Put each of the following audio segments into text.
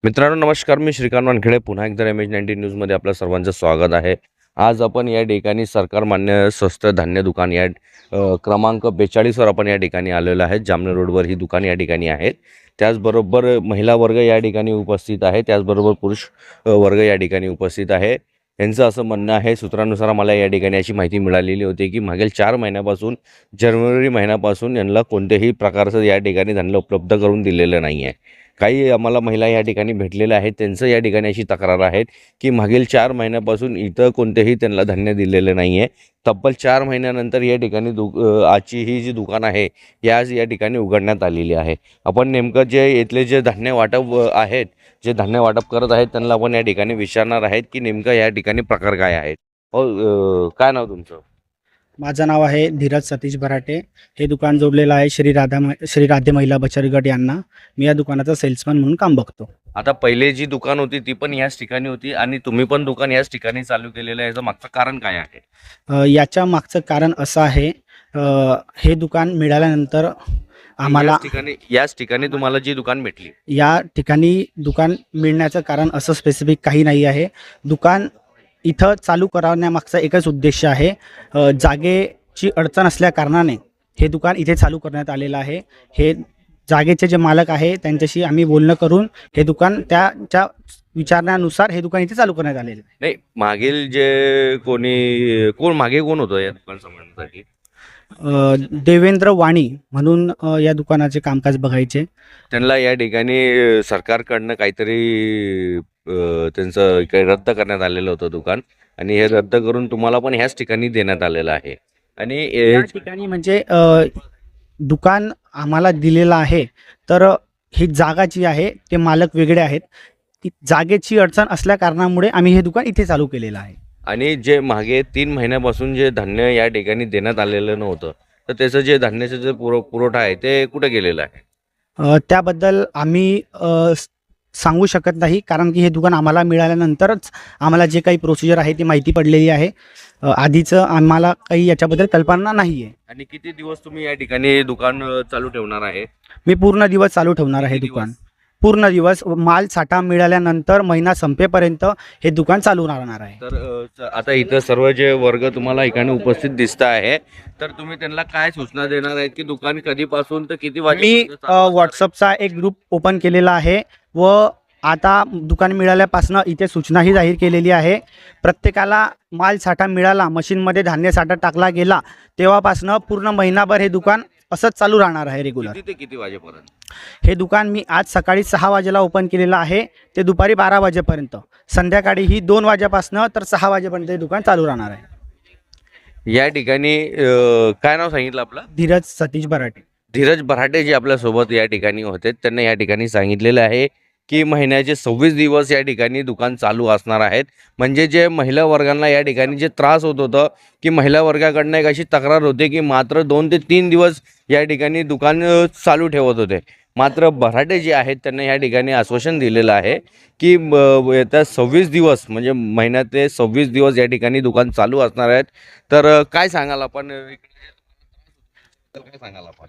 मित्रांनो नमस्कार, मी श्रीकांत वानखेडे पुन्हा एकदा MH19 न्यूजमध्ये आपलं सर्वांचं स्वागत आहे. आज आपण या ठिकाणी सरकार मान्य स्वस्त धान्य दुकान या क्रमांक 42 वर आपण या ठिकाणी आलेलो आहे. जामनेर रोडवर ही दुकान या ठिकाणी आहेत. त्याचबरोबर महिला वर्ग या ठिकाणी उपस्थित आहे, त्याचबरोबर पुरुष वर्ग या ठिकाणी उपस्थित आहे. यांचं असं म्हणणं आहे, सूत्रानुसार मला या ठिकाणी अशी माहिती मिळालेली होती की मागील 4 महिन्यापासून जानेवारी महिन्यापासून यांना कोणत्याही प्रकारचं या ठिकाणी धान्य उपलब्ध करून दिलेलं नाही आहे. काही आम्हाला महिला या ठिकाणी भेटलेल्या आहेत. त्यांचं या ठिकाणी अशी तक्रार आहे की मागील 4 महिन्यापासून इथं कोणतेही त्यांना धान्य दिलेलं नाही आहे. तब्बल 4 महिन्यानंतर या ठिकाणी आजची ही जी दुकान आहे आज या ठिकाणी उघडण्यात आलेली आहे. आपण नेमकं जे इथले जे धान्य वाटप आहेत, जे धान्य वाटप करत आहेत त्यांना आपण या ठिकाणी विचारणार आहेत की नेमकं या ठिकाणी प्रकार काय आहेत. काय नाव तुमचं? माझं नाव आहे धीरज सतीश बराटे. हे दुकान जोडलेलं आहे श्री राधे महिला बचत गट यांना. मी या दुकानाचा सेल्समन म्हणून काम बघतो. आता पहिले जी दुकान होती ती पण याच ठिकाणी होती आणि तुम्ही पण दुकान याच ठिकाणी चालू केलेलं आहे. याचं मागचं कारण काय आहे? याच्या मागचं कारण असं आहे, हे दुकान मिळाल्यानंतर आम्हाला याच ठिकाणी तुम्हाला जी दुकान भेटली, या ठिकाणी दुकान मिळण्याचं कारण असं स्पेसिफिक काही नाही आहे. दुकान इथं चालू करण्यामागचा एकच उद्देश आहे, जागेची अडचण असल्या कारणाने हे दुकान इथे चालू करण्यात आलेलं आहे. हे जागेचे जे मालक आहे त्यांच्याशी आम्ही बोलणं करून हे दुकान त्याच्या विचारण्यानुसार हे दुकान इथे चालू करण्यात आलेलं आहे. नाही मागील जे कोण मागे कोण होतं या दुकान सांभाळण्यासाठी? देवेंद्र वाणी म्हणून या दुकानाचे कामकाज बघायचे. त्यांना या ठिकाणी सरकारकडनं काहीतरी त्यांचं काही रद्द करण्यात आलेलं होतं दुकान आणि हे रद्द करून तुम्हाला पण ह्याच ठिकाणी देण्यात आलेलं आहे. आणि या ठिकाणी म्हणजे दुकान आम्हाला दिलेलं आहे, तर ही जागा जी आहे ते मालक वेगळे आहेत. ती जागेची अडचण असल्या कारणामुळे आम्ही हे दुकान इथे चालू केलेलं आहे. आणि जे मागे 3 महिन्यापासून जे धान्य या ठिकाणी देण्यात आलेलं नव्हतं, तर त्याचं जे धान्याचं जे पुरवठा आहे ते कुठे गेलेलं आहे? त्याबद्दल आम्ही सांगू शकत नाही, कारण की हे दुकान आम्हाला मिळाल्यानंतरच आम्हाला जे काही प्रोसिजर आहे ती माहिती पडलेली आहे. आधीचं आम्हाला काही याच्याबद्दल कल्पना नाही आहे. आणि किती दिवस तुम्ही या ठिकाणी दुकान चालू ठेवणार आहे? मी पूर्ण दिवस चालू ठेवणार आहे दुकान. पूर्ण दिवस माल साठा मिळाल्यानंतर महिना संपेपर्यंत हे दुकान चालू राहणार आहे. तर आता इथं सर्व जे वर्ग तुम्हाला ठिकाणी उपस्थित दिसत आहे, तर तुम्ही त्यांना काय सूचना देणार आहेत की दुकान कधीपासून तर किती वाजे? मी व्हॉट्सअपचा एक ग्रुप ओपन केलेला आहे व आता दुकान मिळाल्यापासून इथे सूचनाही जाहीर केलेली आहे. प्रत्येकाला माल साठा मिळाला, मशीनमध्ये धान्य साठा टाकला गेला तेव्हापासून पूर्ण महिनाभर हे दुकान असंच चालू राहणार आहे रेग्युलर. किती ते किती वाजेपर्यंत? हे दुकान मी आज सकाळी 6 वाजेला ओपन केलेलं आहे ते दुपारी 12 वाजेपर्यंत. संध्याकाळीही 2 वाजेपासून तर 6 वाजेपर्यंत हे दुकान चालू राहणार आहे. या ठिकाणी काय नाव सांगितलं आपलं? धीरज सतीश बराटे. धीरज बराटे जे आपल्यासोबत या ठिकाणी होते त्यांना या ठिकाणी सांगितलेलं आहे की महिन्याचे 26 दिवस या ठिकाणी दुकान चालू असणार आहेत. म्हणजे जे महिला वर्गांना या ठिकाणी जे त्रास होत होतं की महिला वर्गाकडनं एक अशी तक्रार होते की मात्र 2 ते 3 दिवस या ठिकाणी दुकान चालू ठेवत होते. मात्र बराटे जे आहेत त्यांना या ठिकाणी आश्वासन दिलेलं आहे की येत्या 26 दिवस म्हणजे महिन्याचे 26 दिवस या ठिकाणी दुकान चालू असणार आहेत. तर काय सांगाल आपण? काय सांगाल आपण?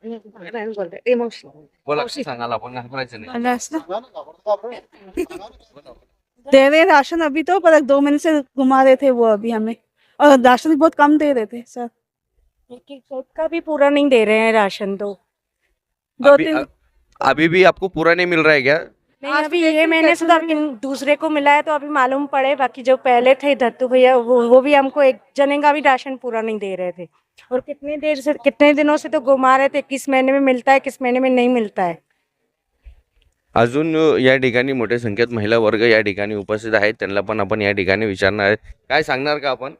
बोला, काय सांगाल आपण? घाबरायचं नाही. दे रहे राशन अभी तो, पर 2 महीने से घुमा रहे थे वो अभी हमें, और राशन भी बहुत कम दे रहे थे सर। एक सेट का भी पूरा नहीं दे रहे हैं राशन तो। 2-3 अभी भी आपको पूरा नहीं मिल रहा है क्या? नहीं, अभी ये महीने से तो अभी दूसरे को मिला है तो अभी मालूम पड़े। बाकी जो पहले थे दत्तू भैया वो भी हमको एक जने का भी राशन पूरा नहीं दे रहे थे, और कितने दिनों से तो घुमा रहे थे, किस महीने में मिलता है किस महीने में नहीं मिलता है। अजून या ठिकाणी मोठ्या संख्येत महिला वर्ग या ठिकाणी उपस्थित आहेत, त्यांना पण आपण या ठिकाणी विचारणार आहे. काय सांगणार का आपण?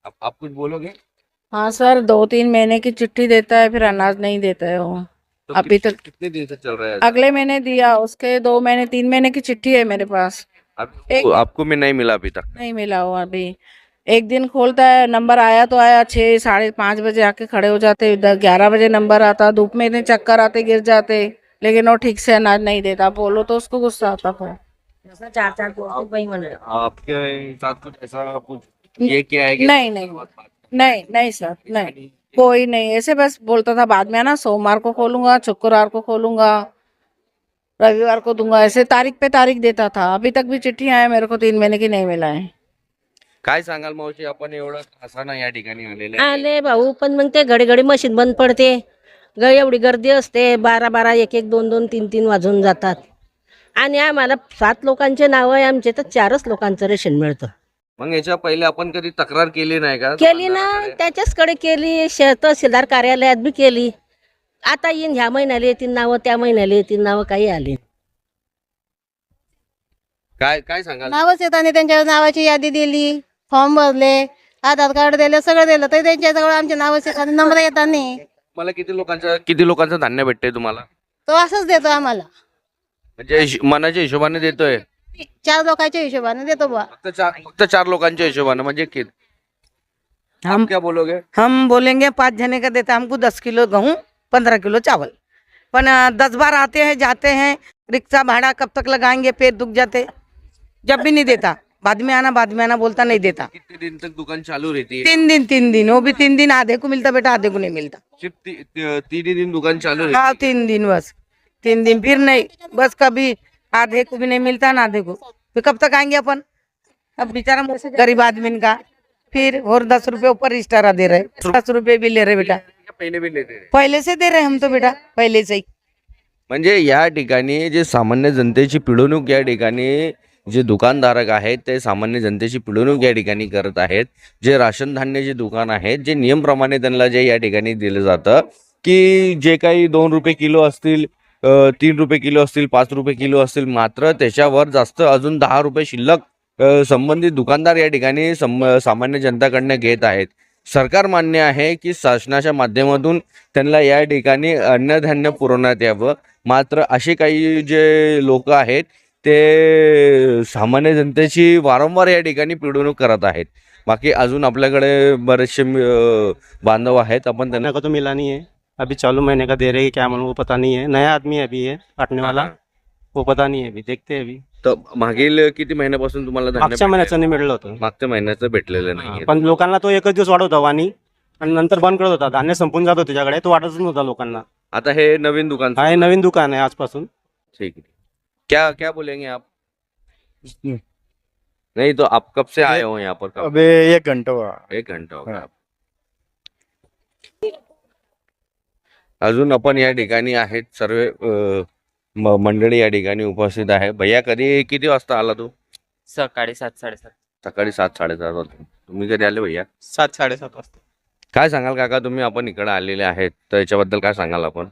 आप कुछ बोलोगे? हाँ सर, 2-3 महीने की चिट्ठी देता है, फिर अनाज नहीं देता है वो। तो अभी तक कितने दिन से चल रहा है? अगले महीने दिया, उसके 2 महीने 3 महीने की चिट्ठी है मेरे पास। आपको में नहीं मिला अभी तक? नहीं मिला वो अभी। एक दिन खोलता है, नंबर आया तो आया, 6 साढ़े 5 बजे आके खड़े हो जाते, 11 बजे नंबर आता, धूप में इतने चक्कर आते, गिर जाते, लेकिन वो ठीक से अनाज नहीं देता। बोलो तो उसको गुस्सा आता था। 4-4 दोस्त वही बन रहे। आपके साथ कुछ ऐसा कुछ ये क्या है? नहीं नहीं नहीं नहीं सर, नहीं कोई नहीं। ऐसे बस बोलता था बाद में ना, सोमवार को खोलूंगा, शुक्रवार को खोलूंगा, रविवार को दूंगा, ऐसे तारीख पे तारीख देता था। अभी तक भी चिट्ठी आया मेरे को 3 महीने की नहीं मिला है। काय सांगाल मावशी, आपण एवढं त्रासानं या ठिकाणी आलेले आहे. आले भाऊ, पण मग ते घडी घडी मशीन बंद पडते, एवढी गर्दी असते, 12-12, 1-1, 2-2, 3-3 वाजून जातात. आणि आम्हाला 7 लोकांचे नाव आहे, आमचे तर 4च लोकांचं रेशन मिळतं. मग याच्या पहिले आपण कधी तक्रार केली नाही का केली ना, दुकानदाराकडे? त्याच्याचकडे केली, तहसीलदार कार्यालयात बी केली. आता येईन, ह्या महिन्याला येतील नावं, त्या महिन्याला येतील नावं, काही आले. काय काय सांगाल? नावच येताना त्यांच्या नावाची यादी दिली, फॉर्म भरले, आधार कार्ड दिलं, सगळं दिलं, तरी त्यांच्याजवळ आमच्या नावाचे येतात, नंबर येतात नाही. मला किती लोकांचं धान्य भेटते तुम्हाला? तो असंच देतो आम्हाला, म्हणजे मनाच्या हिशोबाने देतोय? 4 लोकांच्या हिशोबाने देतो बा. फक्त 4 लोकांच्या हिशोबाने, म्हणजे किती? हम क्या बोलोगे? हम बोलेंगे 5 जने का देता हमको 10 किलो गेहूँ 15 किलो चावल, पण 10 बार आते हैं जाते हैं, रिक्शा भाड़ा कब तक लगाएंगे, पेट दुख जाते, जब भी नहीं देता, बाद में आना बोलता, नहीं देता। कितने दिन तक दुकान चालू रहती है? 3 दिन, वो भी 3 दिन आधे को मिलता बेटा, आधे को नहीं मिलता। सिर्फ 3 ही दिन दुकान चालू रहती हाँ 3 दिन बस, 3 दिन, फिर नहीं, बस कभी आधे को भी नहीं मिलता ना आधे को, फिर कब तक आएंगे अपन? अब बेचारा गरीब आदमी का, फिर और 10 रुपए ऊपर एक्स्ट्रा दे रहे, 10 रुपए भी ले रहे बेटा, है? पहिले भी लेते रहे? पहले से दे रहे हम तो बेटा, पहले से ही। म्हणजे या ठिकाणी जे सामान्य जनतेची पिळवणूक या ठिकाणी जे दुकानधारक आहेत ते सामान्य जनतेची पिळवणूक या ठिकाणी करत आहेत. जे राशन धान्याचे दुकान आहेत, जे नियमप्रमाणे त्यांना जे या ठिकाणी दिलं जातं की जे काही 2 रुपये किलो असतील, 3 रुपये किलो असतील, 5 रुपये किलो असतील, मात्र त्याच्यावर जास्त अजून 10 रुपये शिल्लक संबंधित दुकानदार या ठिकाणी सामान्य जनताकडनं घेत आहेत. सरकार मान्य आहे की शासनाच्या माध्यमातून त्यांना या ठिकाणी अन्नधान्य पुरवण्यात यावं, मात्र असे काही जे लोक आहेत ते सामान्य जनतेची वारंवार या ठिकाणी पिळवणूक करत आहेत. बाकी अजून आपल्याकडे बरेचसे बांधव आहेत, आपण त्यांना महीने का तो मिला नहीं है, अभी चालू महीने का दे रहे हैं, क्या मालूम, वो पता नहीं है, नया आदमी है अभी, ये काटने वाला, वो पता नहीं है, अभी देखते हैं. अभी तर मागील किती महिन्यापासून तुम्हाला धान्य मागच्या महिन्याचं नाही मिळलं होतं, मागच्या महिन्याचं भेटलेलं नाही? पण लोकांना तो एकच दिवस वाढवत होता आणि नंतर बंद करत होता, धान्य संपून जात होतं त्याच्याकडे, तो वाटतच नव्हता लोकांना. आता हे नवीन दुकान? हा, हे नवीन दुकान आहे आजपासून. ठीक है. क्या क्या बोलेंगे आप? नहीं तो आप कब से आए हो यहाँ पर? कब? अबे 1 घंटा हुआ। 1 घंटा हो गया. हाँ। अजून आपण या ठिकाणी आहेत, सर्व मंडळी या ठिकाणी उपस्थित आहे. भैया किती वाजता आला तू? सकाळी 7-7:30. सकाळी 7-7:30 वाजता. तुम्ही कधी आले भैया? 7-7:30 वाजता. काय सांगाल काका, तुम्ही आपण इकडे आलेले आहेत तर याच्याबद्दल काय सांगाल आपण?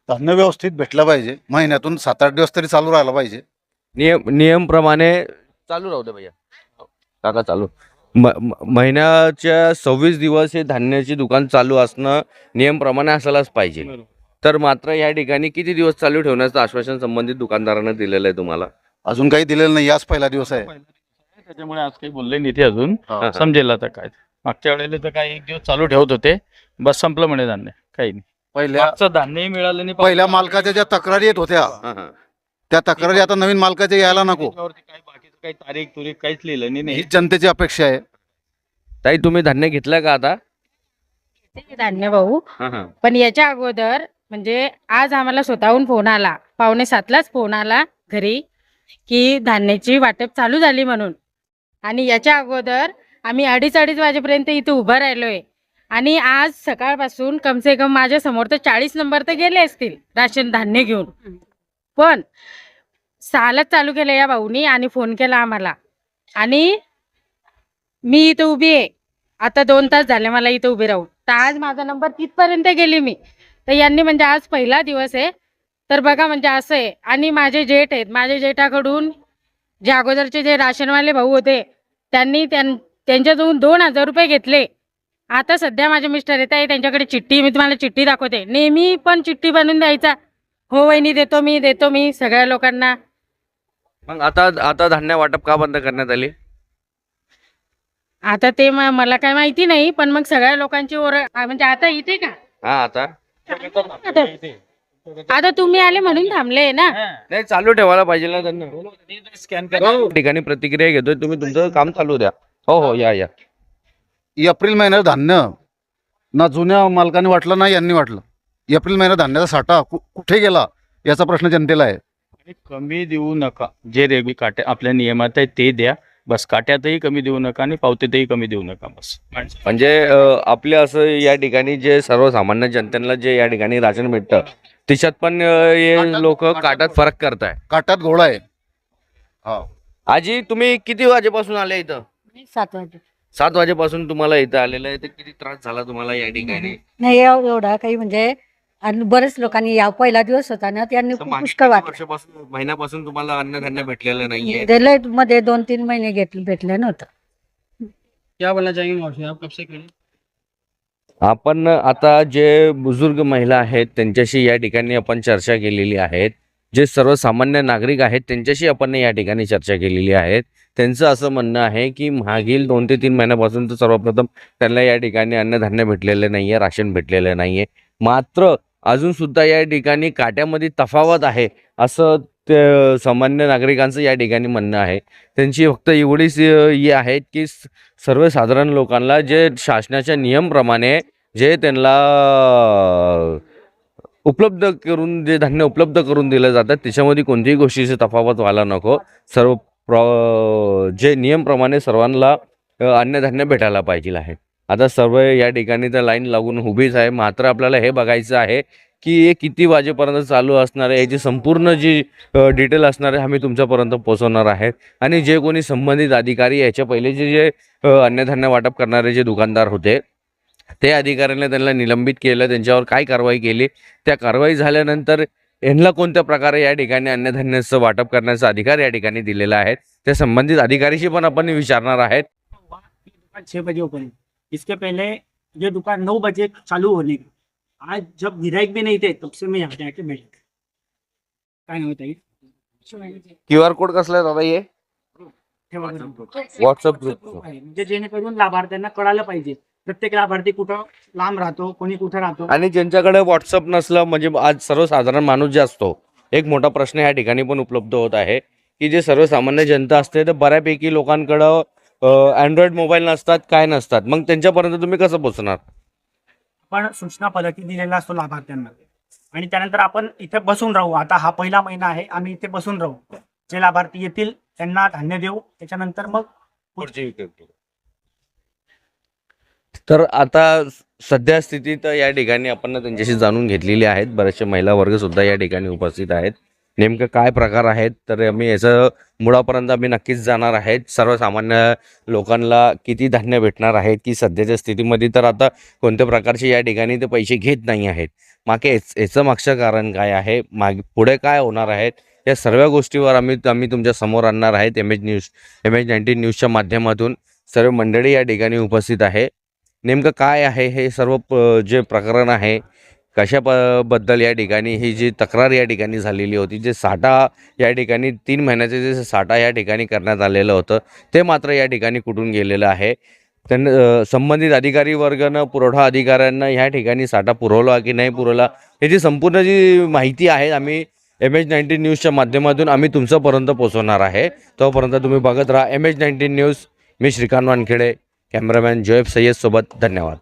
धान्य व्यवस्थित भेटलं पाहिजे, महिन्यातून 7-8 दिवस तरी चालू राहिला पाहिजे. नियमप्रमाणे चालू राहू दे भैया. काका चालू. महिन्याच्या 26 दिवस हे धान्याची दुकान चालू असणं नियमप्रमाणे असायलाच पाहिजे. तर मात्र या ठिकाणी किती दिवस चालू ठेवण्याचं आश्वासन संबंधित दुकानदारांना दिलेलं आहे तुम्हाला? अजून काही दिलेलं नाही, आज पहिला दिवस आहे. त्याच्यामुळे आज काही बोलले नाही ते अजून, हा. समजेल आता काय. मागच्या वेळेला तर काय 1 दिवस चालू ठेवत होते, बस संपलं म्हणे धान्य, काही नाही. मागचं धान्यही मिळालं नाही. पहिल्या मालकाच्या ज्या तक्रारी येत होत्या, त्या तक्रारी आता नवीन मालकाच्या यायला नको, त्याच्यावरती काय बाकीचं काही तारीख काहीच लिहिलं नाही. हीच जनतेची अपेक्षा आहे. ताई, तुम्ही धान्य घेतलं का आता? ते धान्य भाऊ, हा, हा. पण याच्या अगोदर म्हणजे आज आम्हाला स्वतःहून फोन आला, 6:45लाच फोन आला घरी की धान्याची वाटप चालू झाली म्हणून. आणि याच्या अगोदर आम्ही 2:30 वाजेपर्यंत इथे उभं राहिलोय. आणि आज सकाळपासून कमसे कम माझ्या समोर तर 40 नंबर तर गेले असतील राशन धान्य घेऊन, पण 6लाच चालू केलं या भाऊनी आणि फोन केला आम्हाला. आणि मी इथं उभी आहे आता, 2 तास झाले मला इथं उभी राहून. तर आज माझा नंबर तिथपर्यंत गेली मी. तर यांनी म्हणजे आज पहिला दिवस आहे, तर बघा म्हणजे असं आहे. आणि माझे जेठ आहेत, माझ्या जेठाकडून जे अगोदरचे जे राशनवाले भाऊ होते त्यांनी त्यांच्याजवळून 2,000 रुपये घेतले. आता सध्या माझे मिस्टर येत आहे, त्यांच्याकडे चिठ्ठी, मी तुम्हाला चिठ्ठी दाखवते, नेहमी पण चिठ्ठी बनवून द्यायचा, हो वहिनी देतो मी सगळ्या लोकांना. मग आता धान्य वाटप का बंद करण्यात आली? आता ते मला काय माहिती नाही, पण मग सगळ्या लोकांची म्हणजे आता इथे का हा, आता तुम्ही आले म्हणून थांबले ना. नाही, चालू ठेवायला पाहिजे ना त्यांना. स्कॅन ठिकाणी प्रतिक्रिया घेतोय, तुम्ही तुमचं काम चालू द्या. हो या. एप्रिल महिन्यात धान्य ना जुन्या मालकाने वाटलं ना यांनी वाटलं. एप्रिल महिन्यात धान्याचा साठा कुठे गेला याचा प्रश्न जनतेला आहे. आणि कमी देऊ नका, जे रेल्वे काट्या आपल्या नियमात आहे ते द्या बस. काट्यातही कमी देऊ नका आणि पावतीतही कमी देऊ नका बस. म्हणजे आपले असं या ठिकाणी जे सर्वसामान्य जनतेला जे या ठिकाणी राशन भेटतं त्याच्यात पण हे लोक काटात फरक करताय. काटात घोडा आहे. हा, आजी तुम्ही किती वाजेपासून आले इथं? 7 वाजे 7 वाजेपासून तुम्हाला इथं आलेलं आहे. तर किती त्रास झाला तुम्हाला या ठिकाणी? नाही एवढा काही म्हणजे आणि बरेच लोकांनी या पहिला दिवस होता ना त्यांनी तर मागच्या पुष्कळ किती वाटलं. वर्षापासून महिन्यापासून तुम्हाला अन्नधान्य भेटलेलं नाहीये. दिले मध्ये 2-3 महिने भेटले नव्हतं. क्या बोलना चाहेंगे मौसी आप कब से खड़े? आपण आता जे बुजुर्ग महिला आहेत त्यांच्याशी या ठिकाणी आपण चर्चा केलेली आहे. जे सर्वसामान्य नागरिक आहेत त्यांच्याशी आपण या ठिकाणी चर्चा केलेली आहे. त्यांचं असं म्हणणं आहे की मागील 2 ते 3 महिन्यापासून तर सर्वप्रथम त्यांना या ठिकाणी अन्नधान्य भेटलेलं नाही आहे, राशन भेटलेलं नाही आहे. मात्र अजूनसुद्धा या ठिकाणी काट्यामध्ये तफावत आहे असं ते सामान्य नागरिकांचं या ठिकाणी म्हणणं आहे. त्यांची फक्त एवढीच हे आहे की सर्वसाधारण लोकांना जे शासनाच्या नियमप्रमाणे जे त्यांना उपलब्ध करून जे धान्य उपलब्ध करून दिलं जातं त्याच्यामध्ये कोणत्याही गोष्टीची तफावत व्हायला नको. जे नियमप्रमाणे सर्वांना अन्नधान्य भेटायला पाहिजे आहे. आता सर्व या ठिकाणी तर लाईन लागून उभीच आहे. मात्र आपल्याला हे बघायचं आहे की हे किती वाजेपर्यंत चालू असणार आहे. याची संपूर्ण जी डिटेल असणार आहे आम्ही तुमच्यापर्यंत पोहोचवणार आहेत. आणि जे कोणी संबंधित अधिकारी याच्या पहिलेचे जे अन्नधान्य वाटप करणारे जे दुकानदार होते ते अधिकाऱ्यांनी त्यांना निलंबित केलं. त्यांच्यावर काय कारवाई केली, त्या कारवाई झाल्यानंतर यांना कोणत्या प्रकारे या ठिकाणी अन्नधान्याचं वाटप करण्याचा अधिकार या ठिकाणी दिलेला आहे त्या संबंधित अधिकारीशी पण आपण विचारणार आहेत. दुकान 6 बजे ओपन, इसके पहले ये दुकान 9 बजे चालू होने की. आज जब ग्राहक भी नहीं थे तब से मैं यहाँ पे आके बैठ गया. काय नाव ताई? QR कोड कसला आहे दादा? हे व्हॉट्सअप ग्रुप. म्हणजे जेणेकरून लाभार्थ्यांना कळालं पाहिजे. प्रत्येक लाभार्थी कुठं लांब राहतो, कोणी कुठं राहतो. आणि ज्यांच्याकडे व्हॉट्सअप नसलं म्हणजे आज सर्वसाधारण माणूस जे असतो एक मोठा प्रश्न या ठिकाणी पण उपलब्ध होत आहे की जे सर्वसामान्य जनता असते तर बऱ्यापैकी लोकांकडं अँड्रॉइड मोबाईल नसतात, काय नसतात. मग त्यांच्यापर्यंत तुम्ही कसं पोहोचणार? आपण सूचना फलकी दिलेला असतो लाभार्थ्यांना आणि त्यानंतर आपण इथे बसून राहू. आता हा पहिला महिना आहे, आम्ही इथे बसून राहू. जे लाभार्थी येतील त्यांना धान्य देऊ, त्याच्यानंतर मग पुढची विकेट. तर आता सध्या स्थितीत या ठिकाणी आपण त्यांच्याशी जाणून घेतलेली आहेत. बरेचसे महिला वर्ग सुद्धा या ठिकाणी उपस्थित आहेत. नेमकं काय प्रकार आहेत तर आम्ही याचं मुळापर्यंत आम्ही नक्कीच जाणार आहेत. सर्वसामान्य लोकांना किती धान्य भेटणार आहेत की सध्याच्या स्थितीमध्ये तर आता कोणत्या प्रकारचे या ठिकाणी ते पैसे घेत नाही आहेत. मागे याचं मागचं कारण काय आहे, पुढे काय होणार आहेत, या सर्व गोष्टीवर आम्ही तुमच्या समोर आणणार आहेत. MH19 न्यूजच्या माध्यमातून सर्व मंडळी या ठिकाणी उपस्थित आहे. नेमकं काय आहे हे सर्व जे प्रकरण आहे कशा बद्दल या ठिकाणी ही जी तक्रार या ठिकाणी झालेली होती, जे साठा या ठिकाणी 3 महिन्याचे जे साठा या ठिकाणी करण्यात आलेलं होतं ते मात्र या ठिकाणी कुठून गेलेलं आहे. त्यांना संबंधित अधिकारी वर्गानं पुरवठा अधिकाऱ्यांना ह्या ठिकाणी साठा पुरवला की नाही पुरवला याची संपूर्ण जी माहिती आहे आम्ही MH19 न्यूजच्या माध्यमातून आम्ही तुमच्यापर्यंत पोहोचवणार आहे. तोपर्यंत तुम्ही बघत राहा MH19 न्यूज. मी श्रीकांत वानखेडे, कॅमेरामॅन जोएब सय्यद सोबत. धन्यवाद.